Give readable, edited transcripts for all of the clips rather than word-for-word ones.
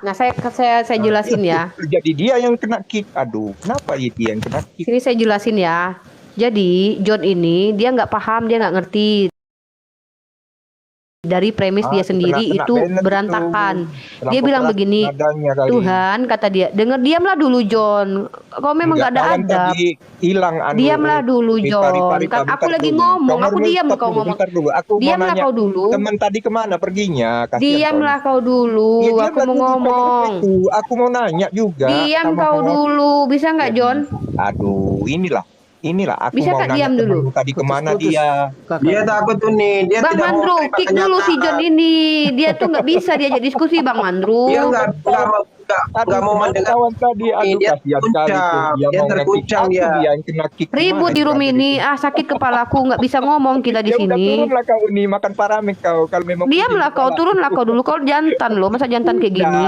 Nah, saya jelasin ya. Jadi dia yang kena kick. Aduh, kenapa ya dia yang kena kick? Sini saya jelasin ya. Jadi John ini dia nggak paham, dia nggak ngerti. Dari premis dia sendiri itu berantakan. Dia bilang begini, Tuhan kata dia, diamlah dulu John. Kau memang nggak ada adab. Diamlah dulu John. Kan aku lagi ngomong, aku diam kau ngomong. Diamlah kau dulu. Teman tadi kemana perginya? Diamlah kau dulu. Aku mau ngomong. Aku mau nanya juga. Diam kau dulu, bisa nggak John? Aduh, inilah aku bisa mau nanya diam dulu. Tadi kemana dia? Dia takut tuh nih. Dia Bang Mandru, kick dulu si John ini. Dia tuh nggak bisa diajak diskusi Bang Mandru. Dia nggak mau mendengar. Tadi dia terguncang dia. Ribut di room ini. Sakit kepalaku, nggak bisa ngomong kita di sini. Turunlah kau ini makan paramik kau kalau memang. Diamlah kau, turunlah kau dulu. Kau jantan loh, masa jantan kayak gini?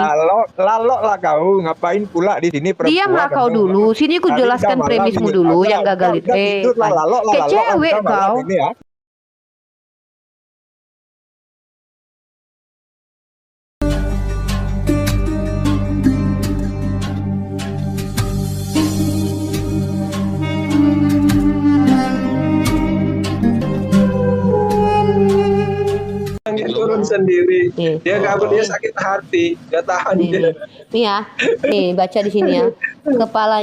Lalok lah kau, ngapain pula di sini perempuan? Diamlah kau dulu. Sini aku jelaskan premismu dulu yang gagal itu. Kayak cewek kau. Turun sendiri. Dia kabur, dia sakit hati, dia tahan dia. Nih ya, nih baca di sini ya. Kepala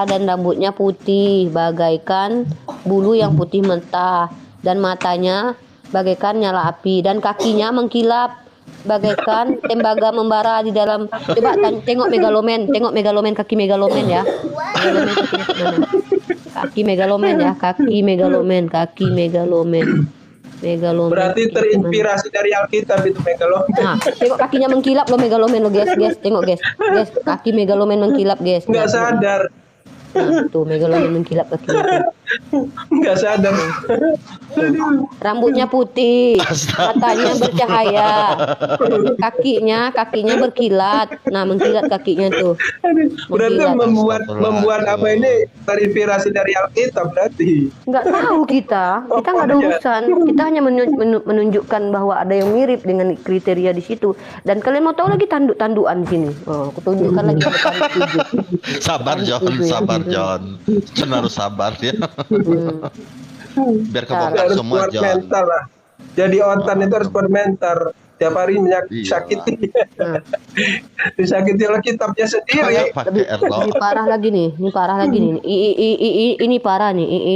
dan rambutnya putih bagaikan bulu yang putih mentah, dan matanya bagaikan nyala api, dan kakinya mengkilap bagaikan tembaga membara di dalam. Coba tengok megalomen, kaki megalomen ya. Kaki megalomen ya, kaki megalomen. Berarti terinspirasi dari Alkitab itu megalomen. Nah, tengok kakinya mengkilap loh megalomen lo guys, tengok guys, kaki megalomen mengkilap guys. Nggak sadar. Nah, tuh megalomen mengkilap kakinya. Nggak sadar. Rambutnya putih, matanya bercahaya, kakinya berkilat. Nah, mengkilat kakinya tuh. Berarti membuat apa ini terinspirasi dari Alkitab berarti. Nggak tahu kita nggak ada urusan. Kita hanya menunjukkan bahwa ada yang mirip dengan kriteria di situ. Dan kalian mau tahu lagi tanduk-tandukan sini. Oh, aku tunjukkan lagi. Sabar John. Harus sabar ya. Biar kebongkar semua John. Jadi ontan itu harus bermental. Tiap hari menyakiti. Disakiti oleh kitabnya sendiri. Ini parah lagi nih. Ini parah nih.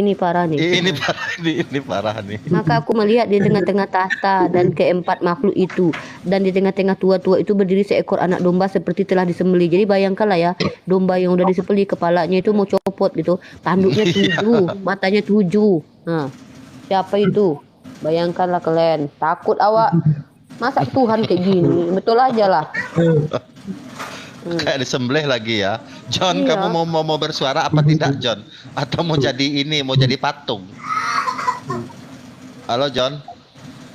Maka aku melihat di tengah-tengah tahta dan keempat makhluk itu, dan di tengah-tengah tua-tua itu berdiri seekor anak domba seperti telah disembelih. Jadi bayangkanlah ya, domba yang udah disembelih, kepalanya itu mau copot gitu, tanduknya 7, matanya 7. Nah, siapa itu? Bayangkanlah kalian. Takut awak? Masa Tuhan kayak gini? Betul aja lah. Kayak disembelih lagi ya. John, iya. Kamu mau bersuara apa tidak John? Atau mau jadi patung? Halo John.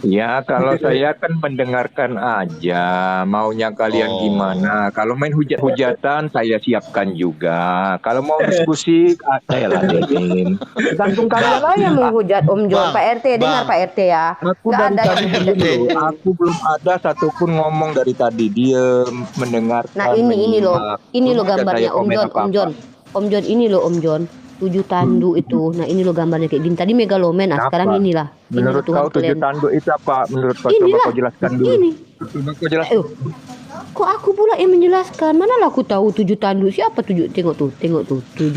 Ya, kalau saya kan mendengarkan aja, maunya kalian gimana. Kalau main hujat-hujatan, saya siapkan juga. Kalau mau diskusi, saya ladenin. Tergantung kalian lah yang menghujat Om John. Pak RT, dengar Pak RT ya. Aku belum ada satupun ngomong dari tadi. Dia mendengarkan. Nah ini loh gambarnya Om John. Om John ini loh Om John. 7 tanduk itu. Nah ini loh gambarnya kayak gini. Tadi megalomen, nah sekarang inilah. Menurut kau 7 tanduk itu apa? Menurut kau coba kau jelaskan dulu. Ini. Coba kau jelaskan. Kok aku pula yang menjelaskan? Manalah aku tahu 7 tanduk. Siapa 7? Tengok tuh. 7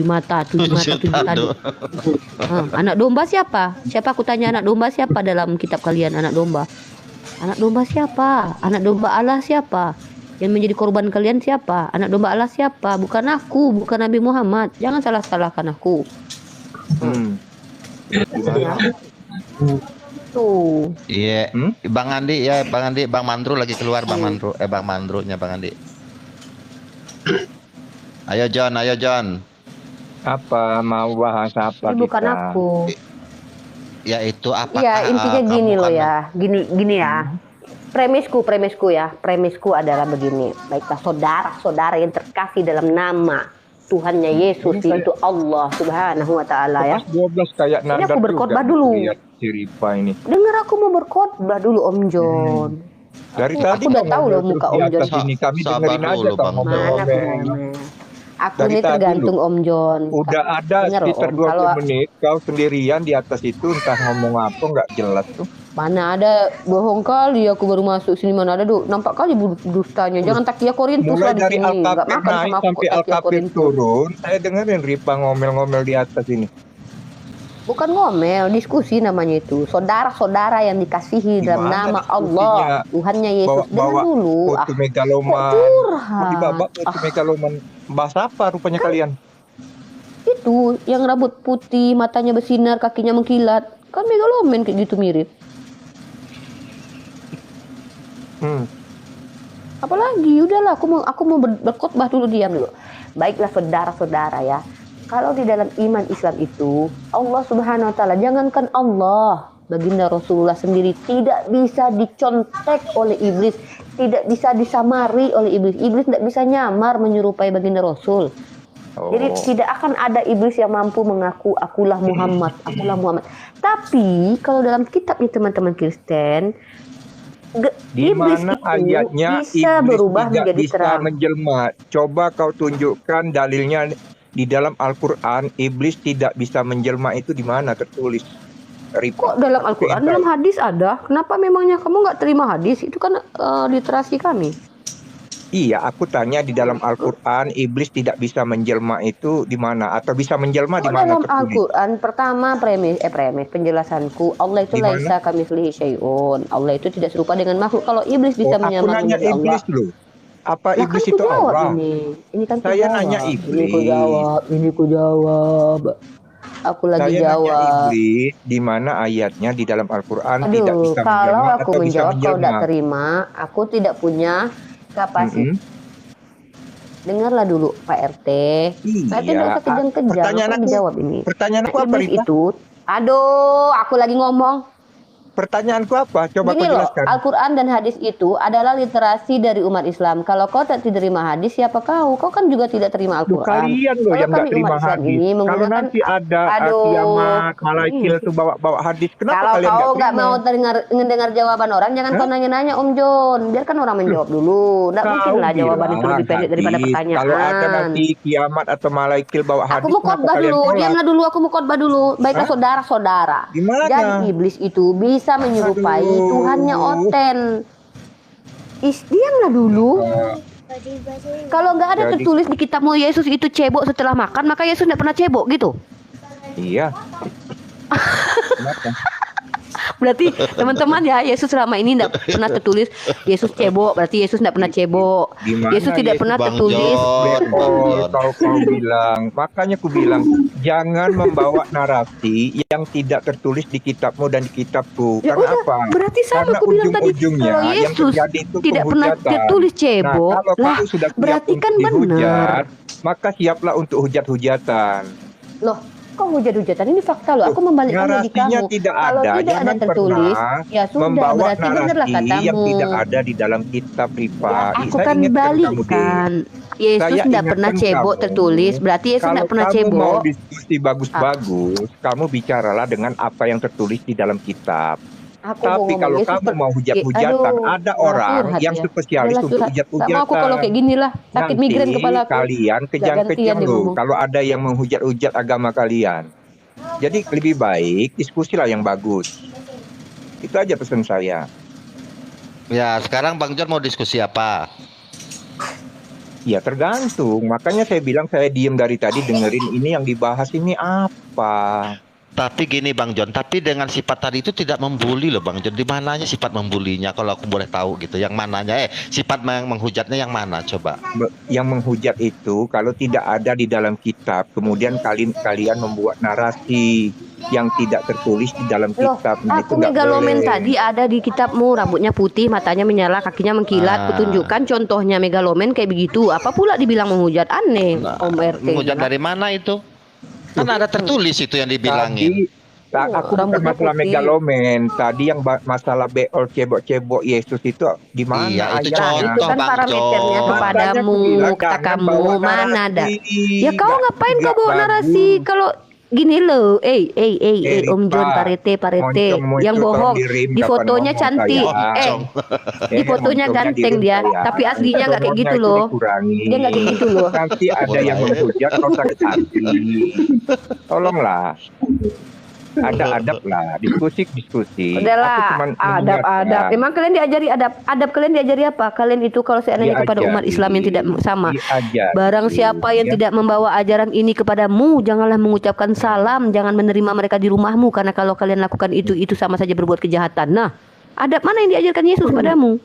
mata, 7 tanduk. Anak domba siapa? Siapa aku tanya anak domba siapa dalam kitab kalian? Anak domba siapa? Anak domba Allah siapa? Yang menjadi korban kalian siapa? Anak domba Allah siapa? Bukan aku, bukan Nabi Muhammad. Jangan salah-salahkan aku. Tuh. Iya, Bang Andi ya, Bang Mandru lagi keluar, Bang Mandrunya Bang Andi. Ayo John. Apa mau bahas apa? Ini bukan aku. Ya itu apa? Ya intinya gini loh ya, gini ya. Premisku adalah begini. Baiklah saudara-saudara yang terkasih dalam nama Tuhannya Yesus, yaitu Allah Subhanahu wa Ta'ala ya. 12 kayak ini aku berkhotbah dulu. Ini. Dengar aku mau berkhotbah dulu Om John. Dari Aku tadi udah kau tahu loh ngomel muka terus Om di atas John. ini, kami Sabar dengerin aja dulu, kau Bang John. Mana aku ngomel-ngomel. ngomel. Aku Dari ini tadi tergantung Om John. Udah ada Dengar loh sekitar Om, 20 kalau menit kau sendirian di atas itu entah ngomong apa nggak jelas tuh. mana ada bohong kali aku baru masuk sini, mana ada nampak kali dustanya. Jangan takia Korintus Mulai lah di dari sini. Nggak Alkafir makan naik sama aku sampai kok takia Alkafir Korintus. turun, saya dengerin Ripa ngomel-ngomel di atas ini. Bukan ngomel, diskusi namanya itu. Saudara-saudara yang dikasihi dalam Gimana nama diskusinya? Allah, Tuhannya Yesus. Dengar Bawa dulu. foto Kok megaloman. Mau curhat? dibabak foto megaloman. Bahas apa rupanya kalian? Itu yang rambut putih, matanya bersinar, kakinya mengkilat. Kan megaloman kayak gitu mirip. Apalagi, udahlah aku mau berkhotbah dulu, diam dulu. Baiklah saudara-saudara ya. Kalau di dalam iman Islam itu, Allah Subhanahu wa taala, jangankan Allah, baginda Rasulullah sendiri tidak bisa dicontek oleh iblis, tidak bisa disamari oleh iblis. Iblis tidak bisa nyamar menyerupai baginda Rasul. Jadi tidak akan ada iblis yang mampu mengaku akulah Muhammad, akulah Muhammad. Tapi kalau dalam kitabnya teman-teman Kristen, Di iblis mana itu ayatnya bisa iblis berubah tidak menjadi bisa terang. menjelma? Coba kau tunjukkan dalilnya di dalam Al-Quran. Iblis tidak bisa menjelma itu di mana tertulis? Kok dalam Al-Quran, dalam hadis ada? Kenapa memangnya kamu nggak terima hadis? Itu kan literasi kami. Iya, aku tanya di dalam Al-Quran iblis tidak bisa menjelma itu di mana? Atau bisa menjelma di mana Dalam tertulis? Al-Quran pertama premis penjelasanku, Allah itu Di mana? laisa kamitslihi syai'un. Allah itu tidak serupa dengan makhluk. Kalau iblis bisa Aku menyamar nanya menjadi Allah. iblis loh. Apa Lah kan iblis ku itu jawab Allah? ini kan ku Saya jawab. nanya Ini iblis. ku jawab. Aku lagi Saya nanya jawab. iblis di mana ayatnya di dalam Al-Quran tidak Aduh, bisa kalau menjelma aku atau bisa menjawab kau tidak menjelma. terima, aku tidak punya kapasitas. Dengarlah dulu Pak RT. Pak RT tidak usah kejang-kejang. Pertanyaan Aku aku- dijawab ini. Pertanyaan aku apa, Iblis Rita? itu, aduh, aku lagi ngomong. Pertanyaanku apa? Coba Gini kau loh, jelaskan. Al-Quran dan hadis itu adalah literasi dari umat Islam. Kalau kau tak terima hadis, siapa kau? Kau kan juga tidak terima Loh, Al-Quran. kalian loh Kalau yang nggak kami terima umat Islam hadis. ini Kalau menggunakan, nanti ada aduh, kiamat, malaikil tuh bawa hadis, kenapa kalau kalian kau nggak terima? mau mendengar jawaban orang, jangan kau nanya-nanya Om John. Biarkan orang menjawab dulu. Nggak mungkin lah jawaban itu lebih pendek daripada hadis. pertanyaan. Kalau ada nanti kiamat atau malaikil bawa hadis, Aku mau kenapa khotbah kalian dulu, tolak? diamlah dulu, aku mau khotbah dulu. Baiklah saudara-saudara. Gimana? Jadi iblis itu bisa menyerupai Tuhannya Oten. Diamlah dulu. Kalau nggak ada Jadi- tertulis di kitabmu Yesus itu cebok setelah makan, maka Yesus tidak pernah cebok gitu. Iya. Kenapa? Berarti teman-teman ya, Yesus selama ini tidak pernah tertulis Yesus cebok, berarti Yesus tidak pernah cebok. Gimana Yesus tidak Yesus, pernah Bang tertulis. John? Kau bilang, makanya ku bilang jangan membawa narasi yang tidak tertulis di kitabmu dan di kitabku. Ya Karena udah, apa? berarti sama Karena aku bilang tadi, ujung-ujungnya kalau yang Yesus terjadi itu tidak pernah penghujatan. tertulis cebok, Nah, kalau lah kamu sudah siap berarti untuk kan benar. dihujat, maka siaplah untuk hujat-hujatan. Loh, kok hujat-hujatan? Ini fakta loh. Aku membalikkannya di Narasinya kamu. tidak Kalau ada, tidak ada jangan tertulis, pernah ya sudah. membawa Berarti benerlah narasi katamu. yang tidak ada di dalam kitab, Rifa. Ya, aku Saya kan ingatkan kamu, Dek. balikkan. Yesus Saya tidak pernah ingatkan cebok kamu, tertulis. Berarti Yesus tidak pernah Kalau kamu mau cebok. diskusi bagus-bagus, kamu bicaralah dengan apa yang tertulis di dalam kitab. Aku Tapi ngomong, kalau Yesus kamu mau hujat-hujatan, Aduh, ada curhat orang yang ya. spesialis Udahlah, untuk curhat. Nggak mau aku hujat-hujatan. kalau kayak gini lah. Sakit Nanti migrain kepala aku. kalian Nggak kejang-kejang gantian dia loh ngomong. kalau ada yang menghujat-hujat agama kalian. Jadi lebih baik diskusilah yang bagus. Itu aja pesan saya. Ya, sekarang Bang John mau diskusi apa? Ya tergantung. Makanya saya bilang saya diem dari tadi dengerin ini yang dibahas ini apa. Tapi gini Bang John, tapi dengan sifat tadi itu tidak membuli loh Bang John. Di mananya sifat membulinya kalau aku boleh tahu gitu. Yang mananya sifat menghujatnya yang mana coba? Yang menghujat itu kalau tidak ada di dalam kitab, kemudian kalian membuat narasi yang tidak tertulis di dalam Loh, kitab. Nah, itu aku nggak megaloman boleh. tadi ada di kitabmu. Rambutnya putih, matanya menyala, kakinya mengkilat. Kutunjukkan contohnya megaloman kayak begitu. Apa pula dibilang menghujat? Aneh, Om RT. Menghujat dari mana itu? Kan ada tertulis itu yang dibilangin. Aku bukan rambutnya masalah putih. megaloman. Tadi yang masalah beol cebok-cebok Yesus itu di mana Iya, itu ayatnya? contoh. Itu kan Bang parameternya John. kepadamu, Makanya aku bilang, kata jangan kamu, bawa mana ada. narasi. Ya kau Nggak- ngapain kau nggak bawa bagus. narasi kalau Gini loh, Om John, Pak, Parete, moncongmu yang itu tolong bohong. dirim Di kapan fotonya ngomong cantik, saya. di fotonya moncongnya ganteng dirim dia, saya. tapi aslinya nggak kayak Humornya gitu itu loh. dikurangi. Dia nggak kayak gitu loh. Nanti ada yang Mulai. menghujat kau sakit hati. Tolonglah. Ada adab lah, diskusi. Udahlah, adab. Emang kalian diajari adab kalian diajari apa? Kalian itu kalau seandainya kepada umat Islam yang tidak sama. Barang siapa yang tidak membawa ajaran ini kepadamu, janganlah mengucapkan salam, jangan menerima mereka di rumahmu, karena kalau kalian lakukan itu sama saja berbuat kejahatan. Nah, adab mana yang diajarkan Yesus padamu?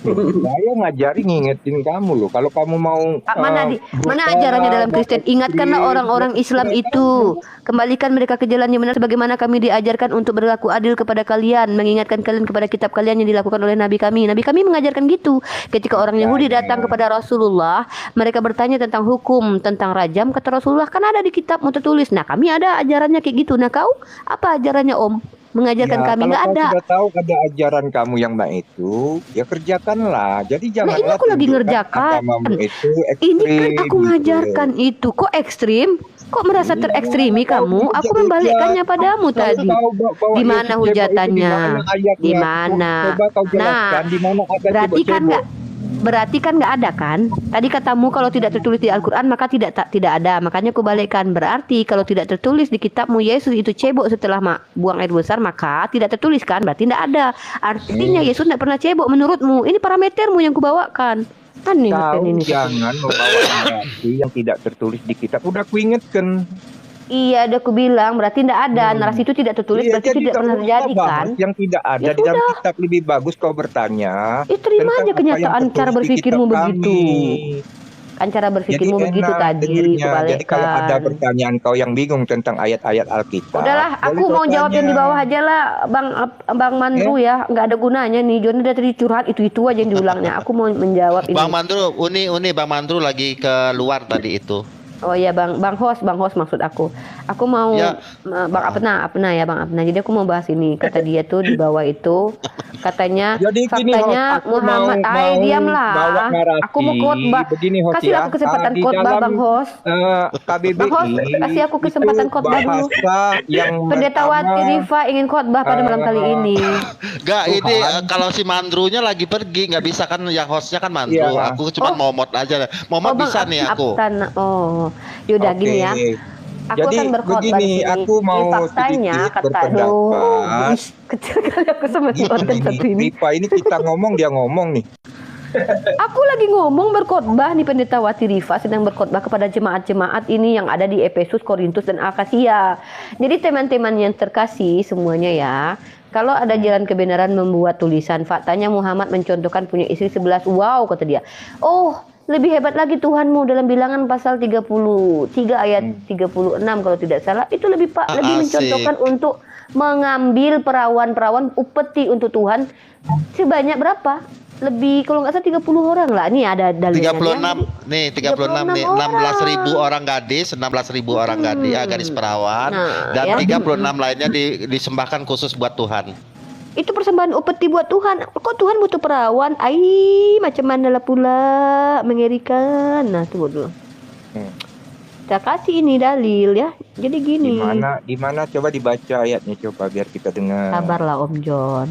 Saya ngajari ngingetin kamu loh. Kalau kamu mau mana ajarannya dalam Kristen? Ingatkanlah orang-orang Islam itu, kembalikan mereka ke jalan yang benar sebagaimana kami diajarkan untuk berlaku adil kepada kalian, mengingatkan kalian kepada kitab kalian yang dilakukan oleh nabi kami. Nabi kami mengajarkan gitu. Ketika orang Yahudi datang kepada Rasulullah, mereka bertanya tentang hukum, tentang rajam, kata Rasulullah, kan ada di kitabmu tertulis. Nah, kami ada ajarannya kayak gitu. Nah, kau apa ajarannya, Om? Mengajarkan kami nggak ada. Kalau sudah tahu ada ajaran kamu yang baik itu, ya kerjakanlah. Jadi janganlah. Nah, ini aku lagi ngerjakan. Ini kan aku ngajarkan itu. Kok ekstrim? Kok merasa terekstrimi kamu? Aku membalikkannya padamu tadi. Di mana hujatannya? Di mana? Nah, berarti kan nggak ada kan? Tadi katamu kalau tidak tertulis di Al-Quran maka tidak ada. Makanya aku balikkan. Berarti kalau tidak tertulis di kitabmu Yesus itu cebok setelah buang air besar, maka tidak tertulis kan? Berarti tidak ada. Artinya Yesus tidak pernah cebok menurutmu. Ini parametermu yang kubawakan. Aneh ini. Jangan membawa narasi yang tidak tertulis di kitab. Udah aku ingetkan. Iya, ada aku bilang berarti tidak ada, narasi itu tidak tertulis, berarti tidak pernah terjadi kan? Yang tidak ada di dalam kitab lebih bagus kau bertanya. Terima aja kenyataan cara berpikirmu begitu. Kan cara berpikirmu begitu tadi. Jadi kalau ada pertanyaan kau yang bingung tentang ayat-ayat Alkitab. Udahlah, aku mau jawab yang di bawah aja lah, Bang Mandru ya. Nggak ada gunanya nih. Jon udah tadi curhat itu aja yang diulangnya. Aku mau menjawab ini. Bang Mandru, Bang Mandru lagi keluar tadi itu. Oh iya Bang Host maksud aku. Aku mau Ya. Bang Apna ya Bang Apna. Jadi aku mau bahas ini. Kata dia tuh di bawah itu katanya faktanya Muhammad diamlah. Aku mau khotbah. Kasih aku kesempatan khotbah Bang Host. KBBI. Bang Host, kasih aku kesempatan khotbah dulu. Pendeta Wati Rifa ingin khotbah pada malam kali ini. Gak, ini kalau si Mandrunya lagi pergi nggak bisa kan, yang hostnya kan Mandru. Iya. Aku cuma momot aja. Momot bisa nih aku. Yaudah gini ya. Aku Jadi akan berkhotbah di sini. aku mau faktanya kata kecil kali aku semedotkan satu ini. Rifa ini kita ngomong dia ngomong nih. Aku lagi ngomong berkhotbah nih, Pendeta Wati Rifa sedang berkhotbah kepada jemaat-jemaat ini yang ada di Efesus, Korintus dan Akasia. Jadi teman-teman yang terkasih semuanya ya. Kalau ada jalan kebenaran membuat tulisan, faktanya Muhammad mencontohkan punya istri 11. Wow, kata dia. Oh, lebih hebat lagi Tuhanmu dalam Bilangan pasal 33 ayat 36 kalau tidak salah. Itu lebih mencontohkan untuk mengambil perawan-perawan upeti untuk Tuhan sebanyak berapa? Lebih kalau nggak salah 30 orang lah. Ini ada dalilnya. 36 nih, 36 nih. 16.000 orang gadis, 16.000 orang gadis perawan, dan 36 lainnya disembahkan khusus buat Tuhan. Itu persembahan upeti buat Tuhan. Kok Tuhan butuh perawan? Macam mana lah pula mengerikan. Nah, tunggu dulu. Kita kasih ini dalil ya. Jadi gini. Di mana coba dibaca ayatnya coba biar kita dengar. Sabarlah Om John.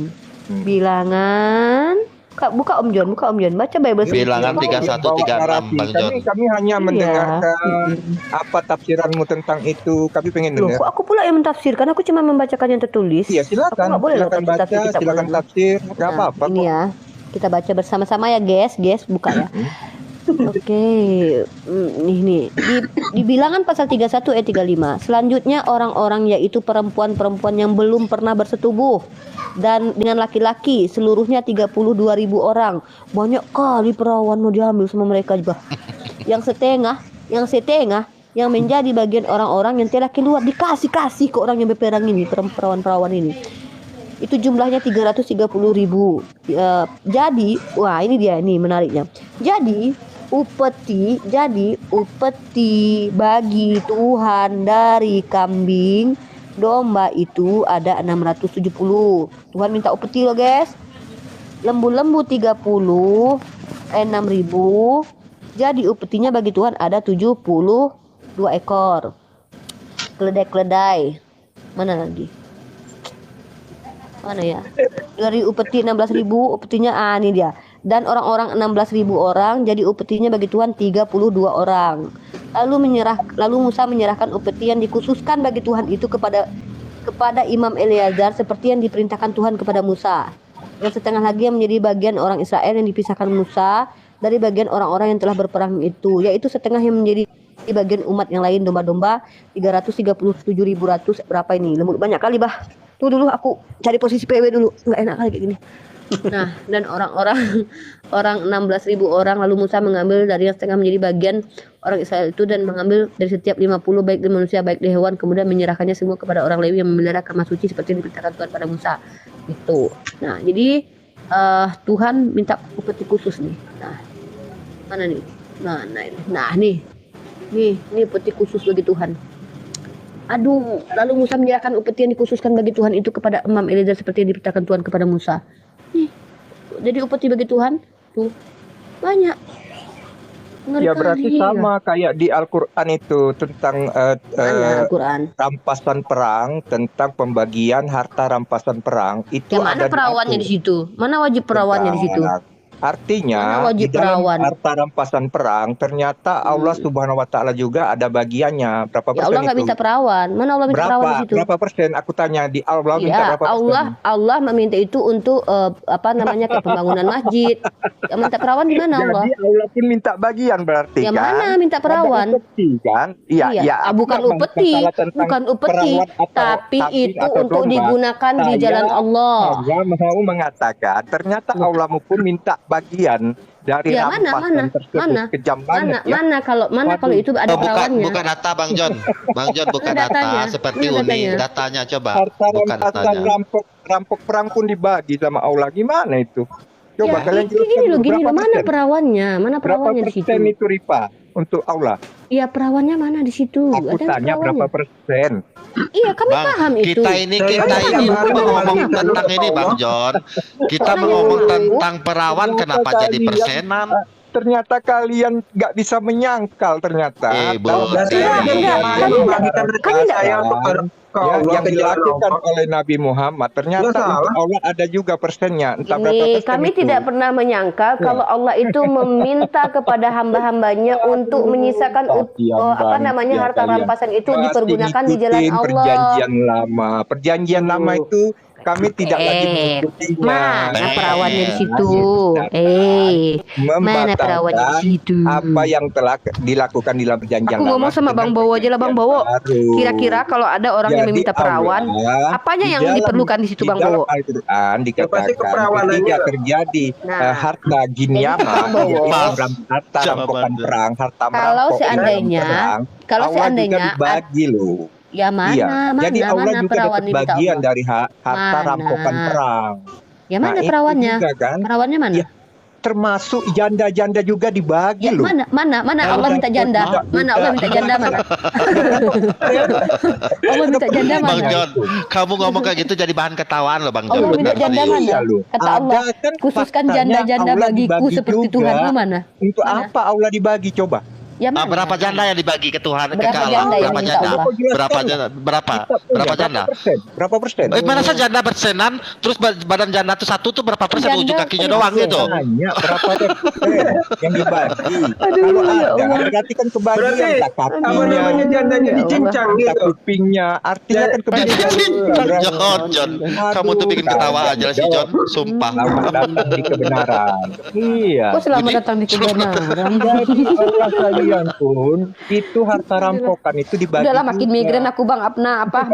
Bilangan. Buka Om John, baca Bible. Bilangan 3136 Bang John. Kami hanya mendengarkan apa tafsiranmu tentang itu. Kami pengen dengar. Kok aku pula yang mentafsirkan? Aku cuma membacakan yang tertulis. Iya, silakan. Silakan baca, silakan tafsir. Enggak apa-apa kok. Ini ya. Kita baca bersama-sama ya, guys. Buka ya. Oke. Nih. Di Bilangan pasal 31 ayat 35. Selanjutnya orang-orang yaitu perempuan-perempuan yang belum pernah bersetubuh dan dengan laki-laki seluruhnya 32.000 orang. Banyak kali perawan mau diambil sama mereka juga. Yang setengah yang menjadi bagian orang-orang yang telah keluar dikasih ke orang yang berperang ini, perawan-perawan ini. Itu jumlahnya 330.000. Jadi, wah ini dia nih menariknya. Jadi upeti bagi Tuhan dari kambing domba itu ada 670. Tuhan minta upeti loh guys. Lembu-lembu 30, 6.000. Jadi upetinya bagi Tuhan ada 72 ekor. keledai. Mana lagi? Mana ya? Dari upeti 16.000, upetinya ini dia. Dan orang-orang 16.000 orang, jadi upetinya bagi Tuhan 32 orang. Lalu Musa menyerahkan upeti yang dikhususkan bagi Tuhan itu kepada Imam Eleazar seperti yang diperintahkan Tuhan kepada Musa. Dan setengah lagi yang menjadi bagian orang Israel yang dipisahkan Musa dari bagian orang-orang yang telah berperang itu, yaitu setengah yang menjadi bagian umat yang lain, domba-domba 337.100. Berapa ini? Banyak kali, bah. Tunggu dulu, aku cari posisi PW dulu. Nggak enak kali kayak gini. Nah, dan orang 16.000 orang, lalu Musa mengambil dari yang setengah menjadi bagian orang Israel itu dan mengambil dari setiap 50 baik di manusia baik di hewan, kemudian menyerahkannya semua kepada orang Lewi yang memelihara kamar suci seperti yang diperintahkan Tuhan pada Musa. Gitu. Nah, jadi Tuhan minta upeti khusus nih. Nah, mana nih? Nah, nih upeti khusus bagi Tuhan. Aduh, lalu Musa menyerahkan upeti yang dikhususkan bagi Tuhan itu kepada Imam Eleazar seperti yang diperintahkan Tuhan kepada Musa. Nih, jadi upeti bagi Tuhan tuh banyak. Ngeri Ya berarti kali. sama kayak di Al-Quran itu tentang Mana Al-Quran? rampasan perang, tentang pembagian harta rampasan perang itu Yang mana ada perawannya di situ? Mana wajib perawannya di situ? Artinya Mana wajib di dalam perawan? harta rampasan perang ternyata Allah Subhanahu wa taala juga ada bagiannya. Berapa Ya persen Allah nggak itu? minta perawan. Mana Allah minta perawan di situ? Berapa persen? Aku tanya di Allah minta Ya, berapa persen? Allah meminta itu untuk kayak pembangunan masjid. Yang minta perawan di mana Allah? Jadi Allah pun minta bagian berarti Ya kan? mana minta perawan? Ada upeti kan? Iya, Iya, aku bukan nggak upeti, masalah tentang bukan upeti, perawat atau tapi kambing itu atau untuk domba. digunakan di jalan Allah. Saya mau mengatakan ternyata Allah pun minta bagian dari Ya, mana, rampasan tersebut. mana, Kejam banget ya. Mana kalau Waduh. itu ada perawannya? Buka data Bang John. Bang John buka Mana data datanya? seperti Mana Uni. datanya? Datanya coba. Harta Buka rampasan datanya. rampok perang pun dibagi sama Allah. Gimana itu? Coba Ya, kalian gini loh, jelaskan mana persen? perawannya? Mana Berapa perawannya di situ? persen itu Rifa untuk Allah? Iya, perawannya mana di situ? Aku Ada tanya berapa perawannya. persen? Iya, kami Bang, paham itu. kita ini Saya ngomong paham. tentang ini Bang John. Kita Orang mau yang ngomong dulu. tentang perawan kenapa jadi persenan? Ternyata kalian nggak bisa menyangkal ternyata. Ibu, Berarti Iya, ada iya. yang membagikan rezeki saya untuk Ya, Allah yang ke jalan dilakukan Allah. oleh Nabi Muhammad ternyata Nggak salah. untuk Allah ada juga persennya. Entah berapa Ini persen kami itu. tidak pernah menyangka kalau Allah itu meminta kepada hamba-hambanya untuk menyisakan harta rampasan itu Masih dipergunakan di jalan ngikutin Allah. Perjanjian lama. Perjanjian lama itu kami tidak lagi mengikutinya. Mana perawannya di situ? Mana Membatalkan perawannya di situ? apa yang telah dilakukan di dalam perjanjian Aku lama. ngomong sama Bang dengan Bowo aja lah, Bang Bowo. perjanjian baru. Kira-kira kalau ada orang yang Jadi meminta perawan, Allah, apanya di yang dalam- diperlukan di situ, Bang Di dalam Bowo? Al-Quran Ya, pasti dikatakan keperawanannya. ketika terjadi Nah. harta ginyama, Jadi, Bang Bowo, harta rampokan perang, harta Kalau merampok seandainya- dalam perang, kalau Allah seandainya juga dibagi loh. Ya mana, Iya. Jadi Allah mana juga perawan dapat diminta bagian Allah? dari harta Mana? rampokan perang. Ya mana itu perawannya? juga kan, Perawannya mana? Ya, termasuk janda-janda juga dibagi Ya loh. mana Allah minta janda? Mana Allah minta janda mana? Allah minta janda Bang mana? John, kamu ngomong kayak gitu jadi bahan ketawaan loh Bang John. Allah minta Benar janda kali. mana? Iya loh. Kata Allah, Ada kan khususkan faktanya janda-janda Allah bagiku dibagi seperti juga. Tuhanmu mana? Untuk Mana? apa Allah dibagi coba? Ya mana? Berapa janda yang dibagi ke Tuhan ke Berapa Allah? janda yang Berapa minta janda? Allah? Berapa janda? Berapa janda? Berapa persen? Masa janda persenan terus badan janda tuh satu tuh berapa persen Janda ujung kakinya persen. doang gitu? Hanya berapa persen yang dibagi? Kalau ya ada Allah. berarti kan kebagian Berarti tak apa kakinya, namanya jandanya Ya dicincang tak gitu. kupingnya, artinya kan kebagian. John, kamu tuh bikin ketawa aja sih John, sumpah. Selamat datang di kebenaran. Iya. Kok selamat Jadi- datang di kebenaran? Jadi Allah kalian pun itu harta rampokan itu dibagi. Udahlah makin juga. migran aku Bang Apna Bang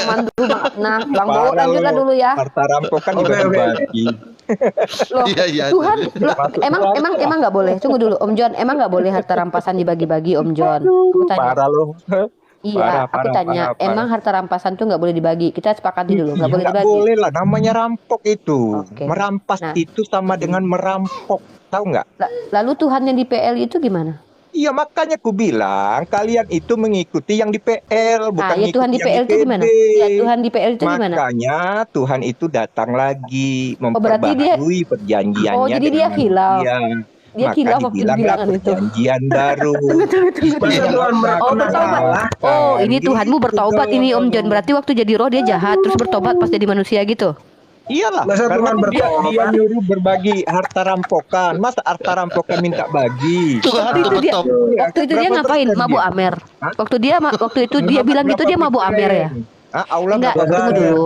Mandu, Bang Apna, Bang Bowo Parah lanjutlah lo. dulu ya. Harta rampokan juga Oke. dibagi. Loh, Iya, iya. Tuhan, loh, Masuk emang nggak boleh. Tunggu dulu, Om John, emang nggak boleh harta rampasan dibagi-bagi, Om John? Aku tanya. Parah loh. Iya, Parah, aku tanya. parah. Emang harta rampasan tuh nggak boleh dibagi? Kita sepakati dulu, nggak boleh Nggak dibagi. boleh lah, namanya rampok itu. Oke. Merampas Nah. itu sama dengan merampok, tahu nggak? Lalu Tuhan yang di PL itu gimana? Iya makanya ku bilang kalian itu mengikuti yang di PL, bukan ya Tuhan di ngikuti PL yang itu gimana? PB. Ya Tuhan di PL itu gimana? Makanya Tuhan itu datang lagi berarti dia- memperbaharui perjanjiannya. Oh, jadi dia dengan khilaf. manusia. Dia Maka kilaf waktu dibilanglah bilangan itu. perjanjian baru. Masa Tuhan Oh, bertobat bertobat. Oh, ini Tuhanmu bertobat ini Om John. Berarti waktu jadi roh dia jahat terus bertobat pas jadi manusia gitu. Iyalah, Masa karena Tuhan dia bertobat? nyuruh berbagi harta rampokan. Masa harta rampokan minta bagi? Tuhan Waktu tuh itu dia, betul. waktu itu dia Berapa ngapain? persen Mabuk dia? Amer. Hah? Waktu itu dia bilang gitu dia mabuk Amer ya. Allah Enggak, berapa tunggu persen? dulu.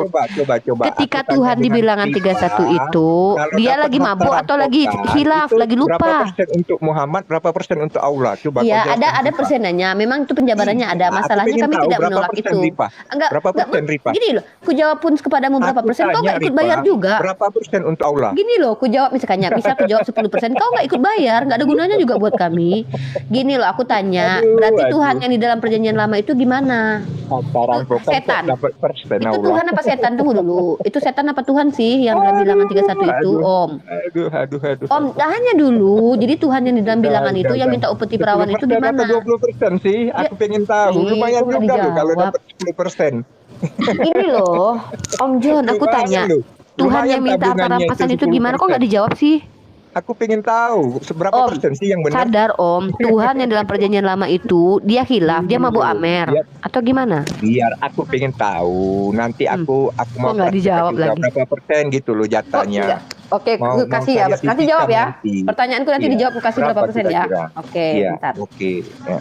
Coba. Ketika Aku tanya Tuhan di dengan bilangan Rifa, 31 itu, kalau dia dapat lagi harta mabuk atau lagi rampokan, hilaf, itu lagi Berapa lupa? persen untuk Muhammad, berapa persen untuk Allah? Coba Iya, kau jawab, ada Rifa. persenannya. Memang itu penjabarannya ada. Iya, aku Masalahnya pengen kami tahu tidak berapa menolak persen, itu. Rifa. Enggak, Berapa persen, Rifa? Gini loh, ku jawab pun kepadamu berapa Aku persen, kau tanya, nggak ikut Rifa, bayar juga. berapa persen untuk Allah? Gini loh, ku jawab misalnya, bisa ku jawab 10%, kau nggak ikut bayar, nggak ada gunanya juga buat kami. Gini loh, aku tanya, berarti Tuhan yang di dalam perjanjian lama itu gimana? Harta rampokan kok Setan. dapat persen Itu Allah. Tuhan apa setan? Tunggu dulu. Itu setan apa Tuhan sih yang dalam bilangan 31 itu, Om? Aduh. Om, tanya dulu. Jadi Tuhan yang di dalam bilangan itu yang minta upeti perawan itu 10% gimana? atau 20% sih? Aku pengen tahu. Ih, Lumayan kok nggak juga loh kalau dijawab? dapat 10%. Ini loh, Om John, aku Lumayan tanya. loh. Tuhan Lumayan yang minta harta tabungannya rampasan itu 10%. gimana? Kok nggak dijawab sih? Aku pengen tahu seberapa Om, persen sih yang benar. sadar Om, Tuhan yang dalam perjanjian lama itu dia hilaf, dia mabuk Amer Dia- atau gimana? Biar aku pengen tahu. Nanti aku mau Kok nggak dijawab praktek juga lagi? berapa persen gitu loh Oh, enggak. jatahnya. Oke, Mau kasih saya ya. Nanti sisihkan jawab ya. nanti. Pertanyaanku nanti Iya. dijawab kasih berapa persen ya. kira-kira? Oke, Iya, bentar. oke. Ya.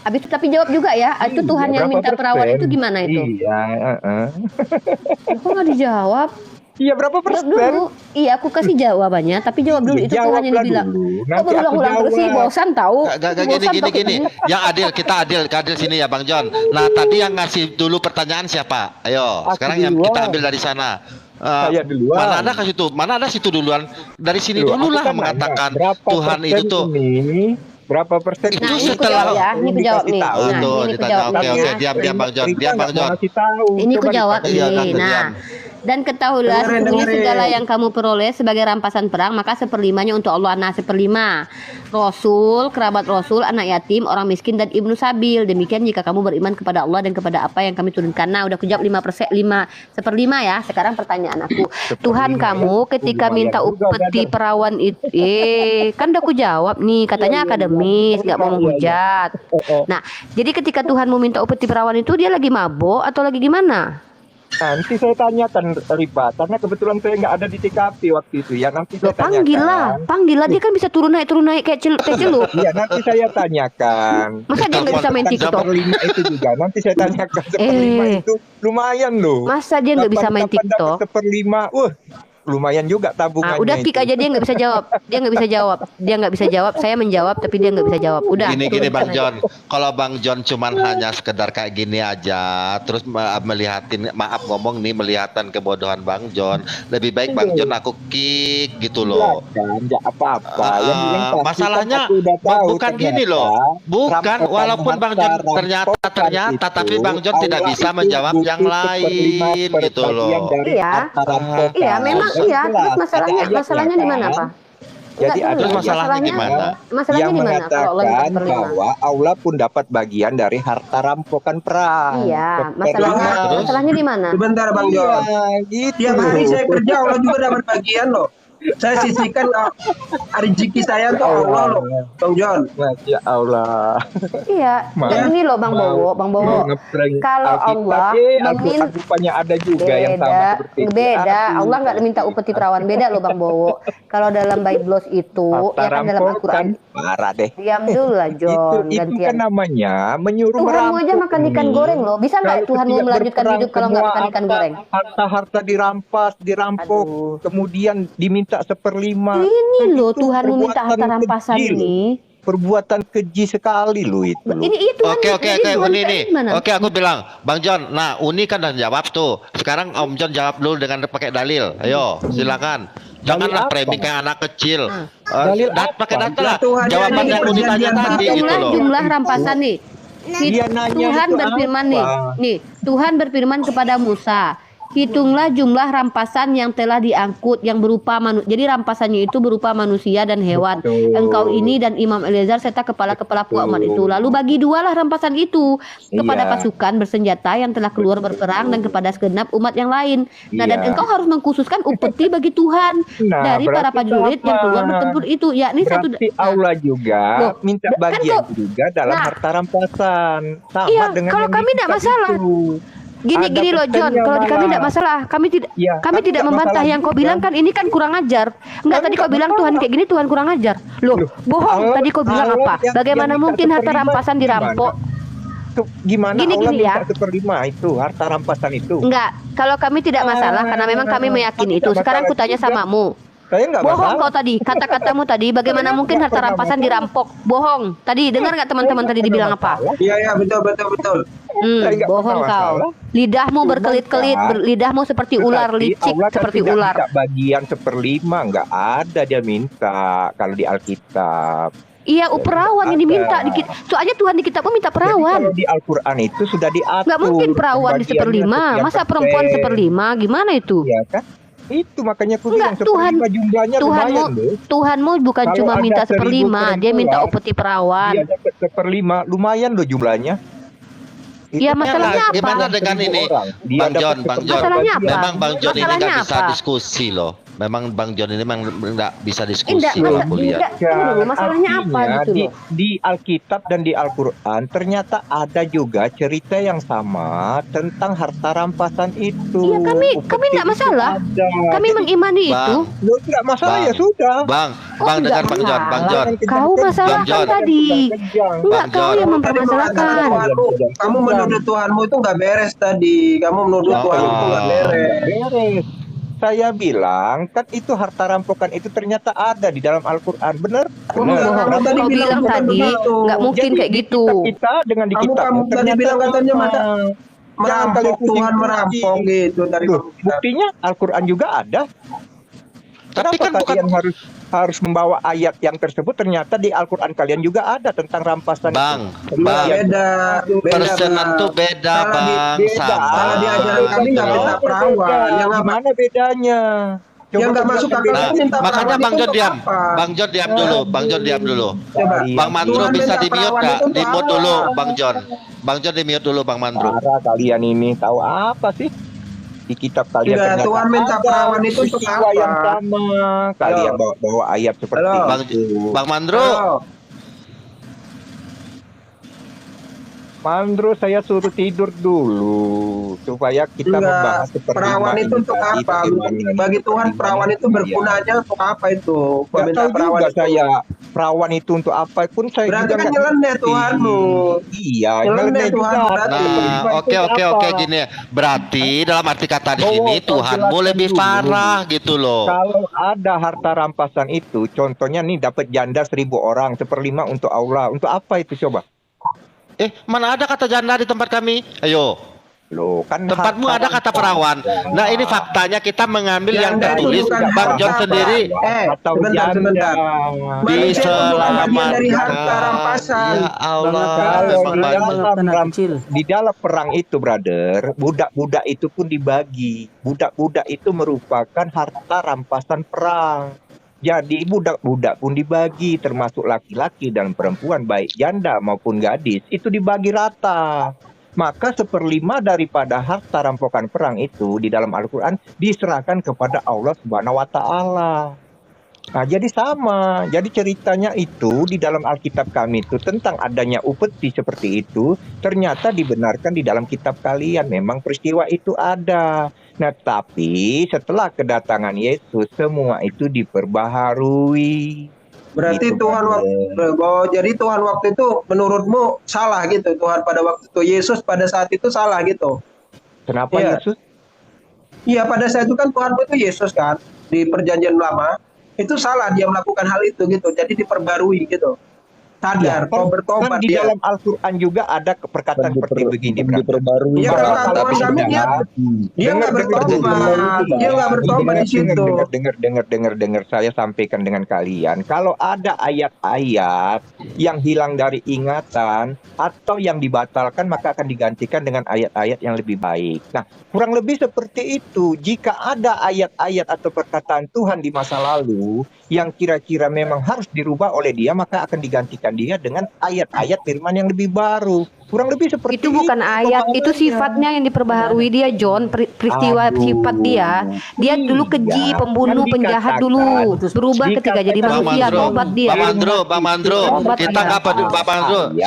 Habis itu tapi jawab juga ya. Itu Tuhan yang Berapa minta perawan persen? itu gimana itu? Iya, Kok nggak dijawab? Iya, berapa Jawab persen? dulu. Iya, aku kasih jawabannya, tapi jawab dulu. Itu Tuhan yang Jawablah dibilang. dulu. Kok Nanti aku berulang-ulang terus sih? jawab. Bosan tahu. Gak Bosan takut gini. ini. Yang adil, kita adil sini ya Bang John. Nah tadi yang ngasih dulu pertanyaan siapa? Ayo, Aku sekarang yang duluan. kita ambil dari sana. Saya duluan. Mana ada ke situ? Mana ada situ duluan? Dari sini Loh, dulu aku lah kan mengatakan nanya, berapa Tuhan persen itu tuh. ini, berapa persen Itu Nah, ini aku setelah- jawab ya. Ini aku jawab nih. Dikasih tahu. Nah, Tuh, ini aku ditanya. jawab Oke, nih. oke, ya. diam Bang John, Rita diam Bang nggak John. ngasih tahu. Ini Coba ku jawab dipakai. Iya, nih. tante, Nah, diam. dan ketahuilah sesungguhnya segala yang kamu peroleh sebagai rampasan perang maka seperlimanya untuk Allah. Nah, seperlima Rasul, kerabat Rasul, anak yatim, orang miskin dan ibnu sabil. Demikian jika kamu beriman kepada Allah dan kepada apa yang kami turunkan. Nah, udah kujawab 5 seperlima ya. Sekarang pertanyaan aku, Tuhan kamu ketika minta upeti perawan itu, kan udah aku jawab nih, katanya akademis, nggak mau menghujat. Nah, jadi ketika Tuhan mau minta upeti perawan itu dia lagi mabok atau lagi gimana? Nanti saya tanyakan Rifa, karena kebetulan saya nggak ada di TKP waktu itu ya. Nanti saya Panggil lah, dia kan bisa turun naik kayak celup. Iya, nanti saya tanyakan. Masa dia nggak bisa main TikTok? Seperlima itu juga. Nanti saya tanyakan seperlima itu lumayan loh. Masa dia nggak bisa main Kapan dapat TikTok? Seperlima, lumayan juga tabungannya. Udah pick itu. aja, dia nggak bisa jawab. Saya menjawab tapi dia nggak bisa jawab. Udah. Gini turun Bang sana. John, kalau Bang John cuman hanya sekedar kayak gini aja, terus melihatin, maaf ngomong nih, melihatan kebodohan Bang John, lebih baik Bang John aku kick gitu loh. Kan, nggak apa-apa. Yang penting pasti Masalahnya kan aku udah tahu bukan ternyata gini loh, bukan rampokan walaupun Bang John rampokan ternyata itu, tapi Bang John tidak Allah bisa itu menjawab yang butuh lain seperlima gitu loh. perbagian dari Iya. harta rampokan. Iya, memang Jelas, iya. Terus ada masalahnya ayatnya, di mana, kan? Pak? Jadi Enggak, ada Terus masalahnya gimana? Masalahnya yang di mana kalau Allah minta mengatakan seperlima? bahwa Allah pun dapat bagian dari harta rampokan perang. Iya, Seperlima. masalahnya di mana? Sebentar Bang John. Iya, gitu. Tiap hari saya kerja Allah juga dapat bagian loh. Saya sisihkan rezeki saya untuk Allah loh, Bang John. Masya Allah. Iya, dan ini loh Bang Bowo, Ngeprank kalau Alkitab, Allah rupanya ada juga yang sama seperti itu. beda. Aduh. Allah nggak minta upeti perawan, beda loh Bang Bowo. Kalau dalam Biblos itu, Harta ya kan dalam Al-Quran. rampokan. Parah deh. Diam dulu lah John, itu kan gantian. namanya menyuruh Tuhanmu aja merampok makan ikan ini. goreng loh. Bisa nggak Kalau Tuhanmu tidak melanjutkan berperang, hidup kalau nggak semua makan ikan goreng? Harta-harta dirampas, dirampok, Aduh. kemudian diminta seperlima. Ini loh Itu Tuhanmu minta harta perbuatan rampasan keji loh. ini. Perbuatan keji sekali loh itu. loh. Ini Tuhan. Oke, jadi Tuhan Uni kayak nih. gimana? Oke, aku bilang, Bang John. Nah, Uni kan udah jawab tuh. Sekarang Om John jawab dulu dengan pakai dalil. Ayo, silakan. Janganlah Dalil apa? framing kayak anak kecil. Dalil Pakai apa? data lah. Tuhan Jawaban yang yang Uni tanya perjanjian tadi baru. gitu loh. Jumlah rampasan nih. Dia nanya Tuhan itu berfirman apa? nih. Tuhan berfirman kepada Musa, hitunglah jumlah rampasan yang telah diangkut yang berupa jadi rampasannya itu berupa manusia dan hewan. Betul. Engkau ini dan Imam Eleazar serta kepala-kepala puak umat itu. Lalu bagi dualah rampasan itu kepada Iya. pasukan bersenjata yang telah keluar berperang dan kepada segenap umat yang lain. Nah, dan Iya. engkau harus mengkhususkan upeti bagi Tuhan Nah, dari para berarti prajurit yang sama. keluar bertempur itu, yakni satu. Berarti Allah juga Loh, minta kan bagian kok- juga dalam Nah. harta rampasan. Sama Iya, dengan kalau yang kami di tidak kitab masalah. itu. Gini Ada gini loh John, pesannya kalau di kami malah. tidak masalah. Kami tidak Iya, kami kami tidak tidak membantah masalah yang kau juga. bilang kan ini kan kurang ajar. Enggak, Kami tadi kau tidak bilang masalah. Tuhan kayak gini Tuhan kurang ajar. Loh, Loh, bohong. Allah- Tadi kau bilang Allah apa? yang Bagaimana minta mungkin harta seperlima rampasan gimana? dirampok? Gimana Gini, Allah gini minta ya. seperlima itu harta rampasan itu? Enggak, kalau kami tidak masalah karena memang kami meyakini Kami itu. tidak Sekarang masalah kutanya juga. samamu. Saya nggak Bohong masalah. kau tadi, kata-katamu tadi. Bagaimana Saya mungkin nggak harta pernah rampasan masalah. dirampok? Bohong. Tadi dengar nggak teman-teman Saya tadi nggak dibilang pernah apa? masalah. Iya, betul. Saya nggak Bohong pernah kau. masalah. Lidahmu Cuma berkelit-kelit, kan, lidahmu seperti ular Tetapi licik, Allah kan seperti tidak ular. minta bagian seperlima, nggak ada dia minta kalau di Alkitab. Iya, perawan yang diminta. Ada. Soalnya Tuhan di kitabmu minta Jadi kalau perawan. di Al-Quran itu sudah diatur. Nggak mungkin perawan di pembagiannya 1/5. sekian Masa perempuan persen. 1/5? Gimana itu? Iya kan? Itu makanya aku Enggak, bilang 1/5 jumlahnya Tuhanmu, lumayan loh. Tuhanmu bukan Kalau cuma ada minta 1.000 1/5, dia minta perempuan, upeti perawan. Dia dapat 1/5, lumayan loh jumlahnya. Ya, masalahnya apa? Gimana dengan ini? Bang John, Masalahnya apa? memang Bang John ini Masalahnya nggak bisa apa? diskusi loh. Memang Bang John ini memang nggak bisa Enggak, diskusi kalau aku lihat. tunggu dulu, masalahnya apa gitu di, loh? di Alkitab dan di Al-Quran ternyata ada juga cerita yang sama tentang harta rampasan itu. Iya, kami Upeti nggak itu masalah. ada. Kami mengimani itu. Bang, Loh, nggak masalah Bang. ya sudah. Bang, Oh, Bang dengar enggak Bang John, Bang John. masalah. Kau masalahkan John. tadi. Enggak, Bang kau John. yang Tadi mempermasalahkan. mengatakan Tuhanmu, kamu menuduh Tuhanmu itu nggak beres tadi. Kamu menuduh Oh. Tuhanmu itu nggak beres. Beres. Saya bilang kan itu harta rampokan itu ternyata ada di dalam Al-Quran, benar? Bohong, bohong. Kamu tadi Kau bilang bukan tadi begitu. nggak mungkin Jadi kayak di gitu. kitab kita dengan di Kamu kitabmu tadi ternyata bilang katanya sama. merampok, kalian Tuhan pusing-pusing. merampok gitu dari Loh, buktinya Al-Quran juga ada. Tapi Kenapa kan bukan kalian harus membawa ayat yang tersebut? Ternyata di Al-Quran kalian juga ada tentang rampasan Bang, itu. Bang. beda. Persenan Bang. tuh beda, Salah di- Bang, beda. sama. Salah diajaran kami nggak Gitu minta loh. perawan. Yang nggak Gimana bedanya? Yang nggak masuk akal Nah, itu minta makanya perawan Bang itu John untuk diam. apa? Bang John diam dulu. Bang John diam dulu. Coba. Bang Mandro Tuhan bisa minta di mute perawan nggak? itu untuk Di mute apa? dulu, Bang John. Bang John di mute dulu, Bang Mandro. Parah kalian ini tahu apa sih? Di kitab kalian Enggak, ternyata Tuhan minta ada perawan itu untuk peristiwa apa? yang sama. Kalian bawa ayat seperti Halo. Bang, itu. Bang Mandro. Halo. Mandro, saya suruh tidur dulu supaya kita Enggak, membahas seperti perawan itu untuk apa? Bagi Tuhan perawan itu bergunanya untuk apa itu? Gak Meminta tahu perawan juga itu. saya perawan itu untuk apa pun saya Berarti juga kan nggak nyeleneh ngerti. Tuhanmu. Iya, Nyeleneh nyeleneh Tuhan, juga. berarti. Nah, oke gini. Berarti dalam arti kata di sini Oh, Tuhanmu jelaskan lebih dulu. parah gitu loh. Kalau ada harta rampasan itu, contohnya nih dapat janda 1.000 orang, 1/5 untuk Allah. Untuk apa itu coba? Mana ada kata janda di tempat kami? Ayo. Loh, kan Tempatmu ada kata perawan. Nah, ini faktanya kita mengambil yang Janda itu tertulis bukan Bang John harta, sendiri. atau sebentar. janda. Manusia itu bukan bagian dari harta Diselamatkan. rampasan. Ya Allah, Kalau memang di banyak. di dalam perang itu, brother, budak-budak itu pun dibagi. Budak-budak itu merupakan harta rampasan perang. Jadi budak-budak pun dibagi, termasuk laki-laki dan perempuan, baik janda maupun gadis, itu dibagi rata. Maka 1/5 daripada harta rampokan perang itu di dalam Al-Quran diserahkan kepada Allah Subhanahu wa Ta'ala. Nah, jadi sama. Jadi ceritanya itu di dalam Alkitab kami itu tentang adanya upeti seperti itu, ternyata dibenarkan di dalam kitab kalian. Memang peristiwa itu ada. Nah, tapi setelah kedatangan Yesus, semua itu diperbaharui. Berarti Gitu, Tuhan jadi Tuhan waktu itu menurutmu salah gitu. Tuhan pada waktu itu, Yesus pada saat itu salah gitu. Kenapa Iya. Yesus? Iya, pada saat itu kan Tuhan itu Yesus kan di perjanjian lama itu salah dia melakukan hal itu gitu. Jadi diperbarui gitu. sadar, kau bertobat Kan di dia. dalam Al-Quran juga ada perkataan seperti begini. Bro. diperbarui. Iya, Bahwa kalau tapi kami dengar, dia nggak bertobat, dia nggak bertobat di situ. dengar. Saya sampaikan dengan kalian. Kalau ada ayat-ayat yang hilang dari ingatan atau yang dibatalkan, maka akan digantikan dengan ayat-ayat yang lebih baik. Nah, kurang lebih seperti itu. Jika ada ayat-ayat atau perkataan Tuhan di masa lalu yang kira-kira memang harus dirubah oleh dia, maka akan digantikan dia dengan ayat-ayat firman yang lebih baru. Kurang lebih seperti Itu bukan ayat, itu sifatnya yang diperbaharui dia, John. Peristiwa Aduh. sifat dia. Dia dulu keji, Iya, pembunuh, kan penjahat dikatakan. dulu. Berubah ketika jadi Dikatakan. manusia, Bang Mandro, tobat dia. Bang Mandro, Tobat kita dia. nggak peduli, Bang Mandro. Ya.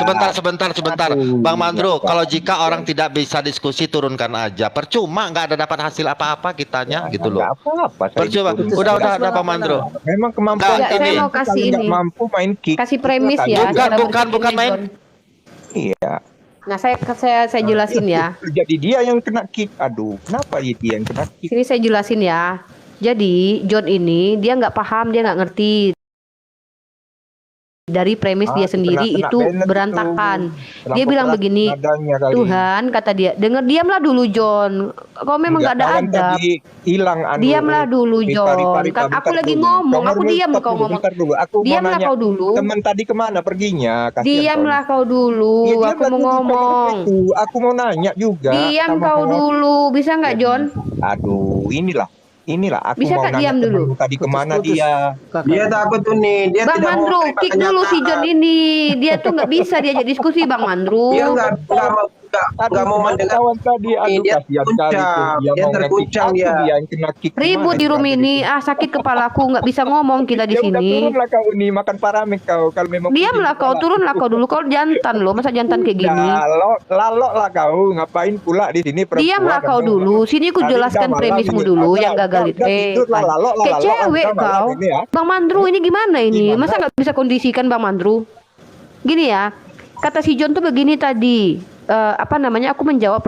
Sebentar. Aduh, Bang Mandro, ya, kalau Pak. jika orang tidak bisa diskusi, turunkan aja. Percuma, nggak ada dapat hasil apa-apa kitanya, gitu loh. Nggak apa-apa. saya Percuma. diturunin. Udah, Bang Mandro. Memang kemampuan Nggak, saya ini. mau kasih kalau nggak ini. mampu main kick. Kasih premis silakan. ya. cara Bukan berpikirnya, main. John. Iya. Nah, saya jelasin ya. Jadi dia yang kena kick. Aduh, kenapa ya dia yang kena kick? Sini saya jelasin ya. Jadi John ini dia nggak paham, dia nggak ngerti dari premis dia sendiri kena itu banget berantakan. itu. Dia bilang Lampu begini, nadanya kali. Tuhan kata dia, diamlah dulu John. Kau memang nggak ada kawan adab. tadi hilang anu. Diamlah dulu John. Bentar, Kan aku bentar lagi dulu. ngomong, Kamu aku dulu, diam stop kau dulu, ngomong. bentar dulu. Aku mau Diamlah nanya, kau dulu. temen tadi kemana perginya? Kasihan Diamlah kau Ya, dulu. diamlah Aku mau dulu, ngomong. itu. Aku mau nanya juga. Diam sama kau kawan. dulu. Bisa nggak John? Aduh, inilah aku Bisa mau nggak nanya diam dulu? temenmu tadi kemana dia? Dia takut tuh nih, dia Bang tidak mau Mandru, terima kick dulu si John kenyataan. ini. Dia tuh nggak bisa diajak diskusi Bang Mandru. Dia nggak mau mendengar. kawan tadi. Aduh, Dia kasihan sekali tuh. dia mau terguncang nge-kick dia. aku, dia yang kena kick. Ribut Gimana di room kita ini. jadi? Sakit kepalaku, nggak bisa ngomong kita di Ya udah, sini. turunlah kau ini makan paramek kau kalau memang Diamlah kau, turunlah kau dulu. Kau jantan loh, masa jantan kayak gini? Lalok lah kau, ngapain pula di sini perempuan? Diamlah kau dulu. Sini aku Hari jelaskan udah malam premismu ini. dulu Udah, yang gagal udah, itu. tidurlah, lalok lah, Kayak lalok, cewek udah malam kau. ini ya. Bang Mandru ini gimana ini? Gimana? Masa nggak bisa kondisikan Bang Mandru? Gini ya, kata si John tuh begini tadi. Apa namanya, aku menjawab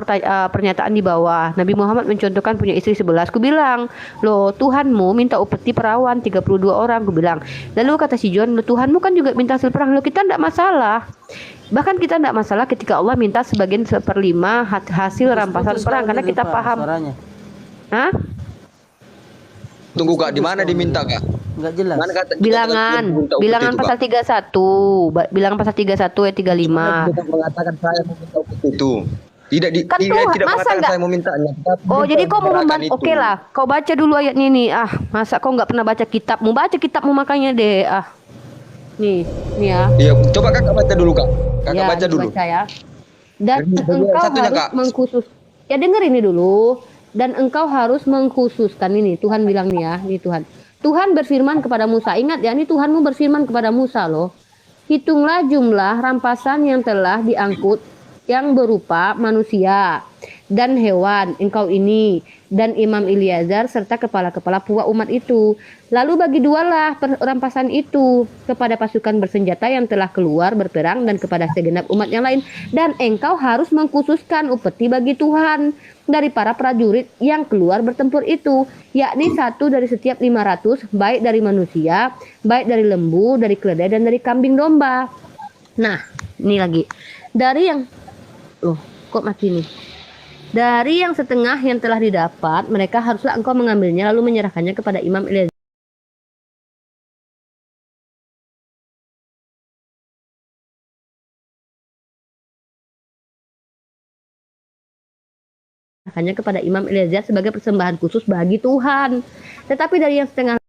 pernyataan di bawah. Nabi Muhammad mencontohkan punya istri 11. Aku bilang, loh Tuhanmu minta upeti perawan 32 orang. Aku bilang. Lalu kata si John, loh Tuhanmu kan juga minta hasil perang. Loh kita tidak masalah. Bahkan kita tidak masalah ketika Allah minta sebagian 1/5 hasil rampasan perang. Karena kita paham. Hah? Tunggu Kak, di mana diminta Kak? Enggak jelas. Mana kata Bilangan upeti itu, pasal 31. Bilangan pasal 31 ayat 35. Bukan mengatakan saya meminta upeti itu. Tidak Kan tidak, Tuhan, tidak masa mengatakan nggak? saya memintanya. tetapi Oh, jadi kau mau membicarakan membantu? itu. Oke lah, kau baca dulu ayatnya nih. Ah, masa kau nggak pernah baca kitabmu? Baca kitabmu makanya deh. Ah, nih ya. Iya, coba Kakak baca dulu Kak. Kakak Ya, baca dulu. dibaca ya. Dan Bagian engkau satunya, harus Kak. mengkhusus. Ya denger ini dulu. Dan engkau harus mengkhususkan ini. Tuhan bilang nih ya, ini Tuhan. Tuhan berfirman kepada Musa. Ingat ya, ini Tuhanmu berfirman kepada Musa loh. Hitunglah jumlah rampasan yang telah diangkut yang berupa manusia dan hewan, engkau ini dan Imam Ilyazar serta kepala-kepala puak umat itu. Lalu bagi dualah rampasan itu kepada pasukan bersenjata yang telah keluar berperang dan kepada segenap umat yang lain. Dan engkau harus mengkhususkan upeti bagi Tuhan dari para prajurit yang keluar bertempur itu, yakni 1 dari setiap 500, baik dari manusia, baik dari lembu, dari keledai dan dari kambing domba. Nah, ini lagi. Dari yang loh, kok mati nih? Dari yang setengah yang telah didapat, mereka haruslah engkau mengambilnya lalu menyerahkannya kepada Imam Ilyazar. Hanya kepada Imam Ilyazar sebagai persembahan khusus bagi Tuhan. Tetapi dari yang setengah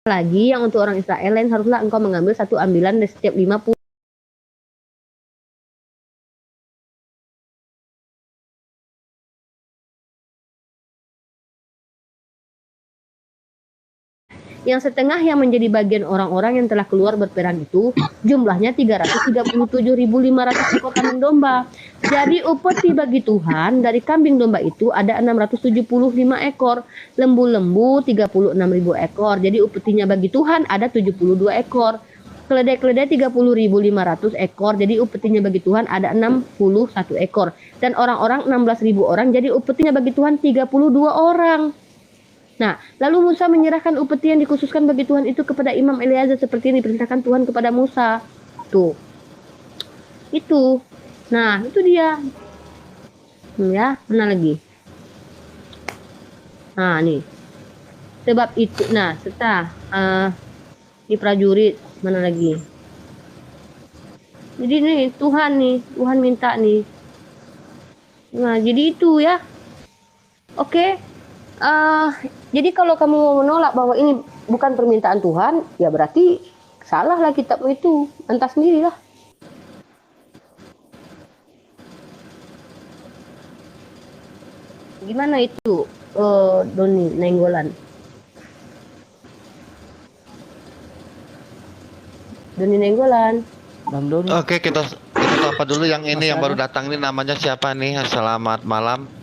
lagi yang untuk orang Israel lain haruslah engkau mengambil 1 ambilan dari setiap 50. Yang setengah yang menjadi bagian orang-orang yang telah keluar berperang itu jumlahnya 337.500 ekor kambing domba. Jadi upeti bagi Tuhan dari kambing domba itu ada 675 ekor, lembu-lembu 36.000 ekor. Jadi upetinya bagi Tuhan ada 72 ekor. keledai 30.500 ekor, jadi upetinya bagi Tuhan ada 61 ekor. Dan orang-orang 16.000 orang, jadi upetinya bagi Tuhan 32 orang. Nah, lalu Musa menyerahkan upeti yang dikhususkan bagi Tuhan itu kepada Imam Eleazar seperti yang diperintahkan Tuhan kepada Musa. Tuh. Itu. Nah, itu dia. Ya, mana lagi? Nah, nih. Sebab itu, nah, setelah di prajurit, mana lagi? Jadi nih, Tuhan minta nih. Nah, jadi itu ya. Oke. Jadi kalau kamu mau menolak bahwa ini bukan permintaan Tuhan, ya berarti salahlah kitabmu itu. Entah sendirilah. Gimana itu, Doni Nainggolan? Doni Nainggolan. Bang Doni. Oke, kita sapa dulu yang ini yang baru datang ini namanya siapa nih? Selamat malam.